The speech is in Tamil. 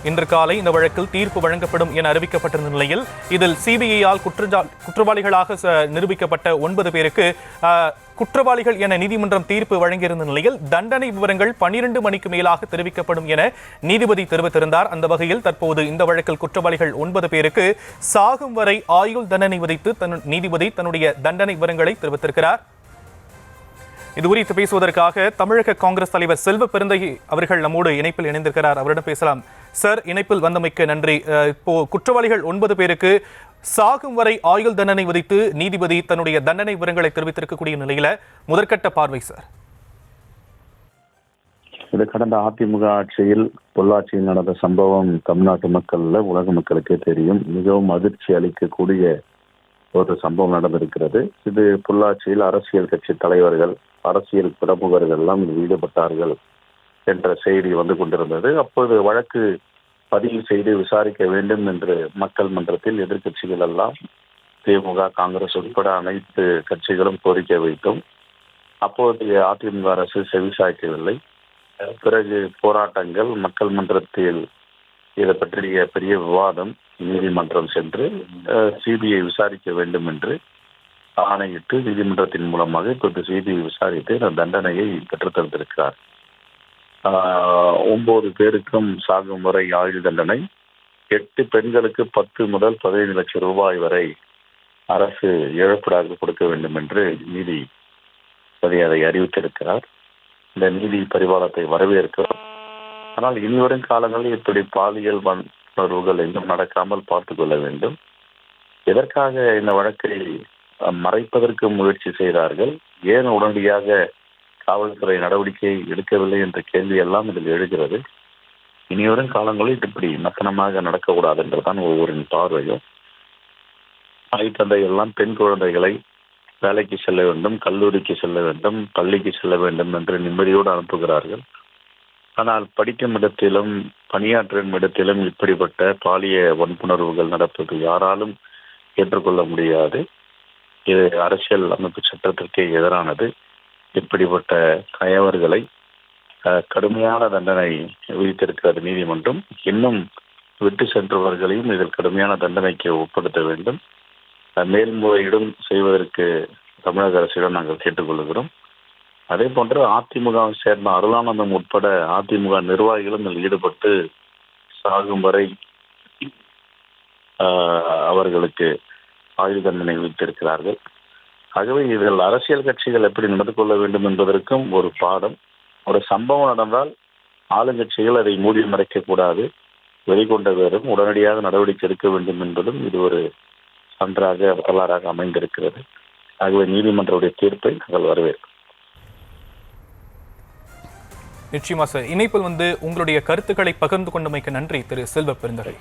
இன்று காலை இந்த வழக்கில் தீர்ப்பு வழங்கப்படும் என அறிவிக்கப்பட்டிருந்த நிலையில் இதில் சிபிஐயால் குற்றவாளிகளாக நிரூபிக்கப்பட்ட 9 பேருக்கு குற்றவாளிகள் என நீதிமன்றம் தீர்ப்பு வழங்கியிருந்த நிலையில் தண்டனை விவரங்கள் 12 மணிக்கு மேலாக தெரிவிக்கப்படும் என நீதிபதி தெரிவித்திருந்தார். அந்த வகையில் தற்போது இந்த வழக்கில் குற்றவாளிகள் 9 பேருக்கு சாகும் வரை ஆயுள் தண்டனை விதித்து நீதிபதி தன்னுடைய தண்டனை விவரங்களை தெரிவித்திருக்கிறார். இது குறித்து பேசுவதற்காக தமிழக காங்கிரஸ் தலைவர் செல்வ பெருந்தகை அவர்கள் நம்மோடு இணைப்பில் இணைந்திருக்கிறார். அவரிடம் பேசலாம். சார், இணைப்பில் வந்தமைக்கு நன்றி. இப்போ குற்றவாளிகள் 9 பேருக்கு சாகும் வரை ஆயுள் தண்டனை விதித்து நீதிபதி தன்னுடைய தண்டனை விவரங்களை தெரிவித்திருக்கக்கூடிய நிலையில முதற்கட்ட பார்வை சார். இது கடந்த அதிமுக ஆட்சியில் பொள்ளாச்சியில் நடந்த சம்பவம் தமிழ்நாட்டு மக்கள்ல உலக மக்களுக்கே தெரியும். மிகவும் அதிர்ச்சி அளிக்கக்கூடிய ஒரு சம்பவம் நடந்திருக்கிறது. இது பொள்ளாச்சியில் அரசியல் கட்சி தலைவர்கள், அரசியல் பிரமுகர்கள் எல்லாம் ஈடுபட்டார்கள் என்ற செய்தி வந்து கொண்டிருந்தது. அப்போது வழக்கு பதிவு செய்து விசாரிக்க வேண்டும் என்று மக்கள் மன்றத்தில் எதிர்கட்சிகள் எல்லாம் திமுக, காங்கிரஸ் உட்பட அனைத்து கட்சிகளும் கோரிக்கை வைத்தும் அப்போதைய அதிமுக அரசு செவிசாய்க்கவில்லை. பிறகு போராட்டங்கள், மக்கள் மன்றத்தில் இதை பற்றிய பெரிய விவாதம், நீதிமன்றம் சென்று சிபிஐ விசாரிக்க வேண்டும் என்று ஆணையிட்டு நீதிமன்றத்தின் மூலமாக இப்போது சிபிஐ விசாரித்து அந்த தண்டனையை பெற்றுத்தந்திருக்கிறார். 9 பேருக்கும் சாகும் வரை ஆயுள் தண்டனை, 8 பெண்களுக்கு 10 முதல் 15 லட்சம் ரூபாய் வரை அரசு இழப்பீடாக கொடுக்க வேண்டும் என்று நீதிபதி அதை அறிவித்திருக்கிறார். இந்த நீதி பரிபாலத்தை வரவேற்கிறோம். ஆனால் இனிவரும் காலங்களில் இப்படி பாலியல் வன்புணர்வுகள் இன்னும் நடக்காமல் பார்த்துக் கொள்ள வேண்டும். எதற்காக இந்த வழக்கை மறைப்பதற்கு முயற்சி செய்தார்கள், ஏன் உடனடியாக காவல்துறை நடவடிக்கை எடுக்கவில்லை என்ற கேள்வி எல்லாம் இதில் எழுகிறது. இனிவரும் காலங்களில் இப்படி மெத்தனமாக நடக்கக்கூடாது என்றுதான் ஒவ்வொருவரின் பார்வையும். தாய் தந்தை எல்லாம் பெண் குழந்தைகளை வேலைக்கு செல்ல வேண்டும், கல்லூரிக்கு செல்ல வேண்டும், பள்ளிக்கு செல்ல வேண்டும் என்று நிம்மதியோடு அனுப்புகிறார்கள். ஆனால் படிக்கும் இடத்திலும் பணியாற்றும் இடத்திலும் இப்படிப்பட்ட பாலிய வன்புணர்வுகள் நடப்பது யாராலும் ஏற்றுக்கொள்ள முடியாது. இது அரசியல் அமைப்பு சட்டத்திற்கே எதிரானது. இப்படிப்பட்ட கயவர்களை கடுமையான தண்டனை விதித்திருக்கிறது நீதிமன்றம். இன்னும் விட்டு சென்றவர்களையும் இதில் கடுமையான தண்டனைக்கு உட்படுத்த வேண்டும். மேல்முறையீடும் செய்வதற்கு தமிழக அரசிடம் நாங்கள் கேட்டுக்கொள்கிறோம். அதே போன்று அதிமுகவை சேர்ந்த அருளானந்தம் உட்பட அதிமுக நிர்வாகிகளும் இதில் ஈடுபட்டு சாகும் வரை அவர்களுக்கு ஆயுள் தண்டனை விதித்திருக்கிறார்கள். ஆகவே இதில் அரசியல் கட்சிகள் எப்படி நடந்து கொள்ள வேண்டும் என்பதற்கும் ஒரு பாடம். ஒரு சம்பவம் நடந்தால் ஆளுங்கட்சிகள் அதை மூடி மறைக்கக்கூடாது, வெளிக்கொண்ட வேறும் உடனடியாக நடவடிக்கை எடுக்க வேண்டும் என்பதும் இது ஒரு சான்றாக வரலாறாக அமைந்திருக்கிறது. ஆகவே நீதிமன்றத்துடைய தீர்ப்பை நாங்கள் வரவேற்கிறோம். நிச்சயமா சார். இணைப்பில் உங்களுடைய கருத்துக்களை பகிர்ந்து கொண்டமைக்கு நன்றி திரு செல்வ பெருந்தகை.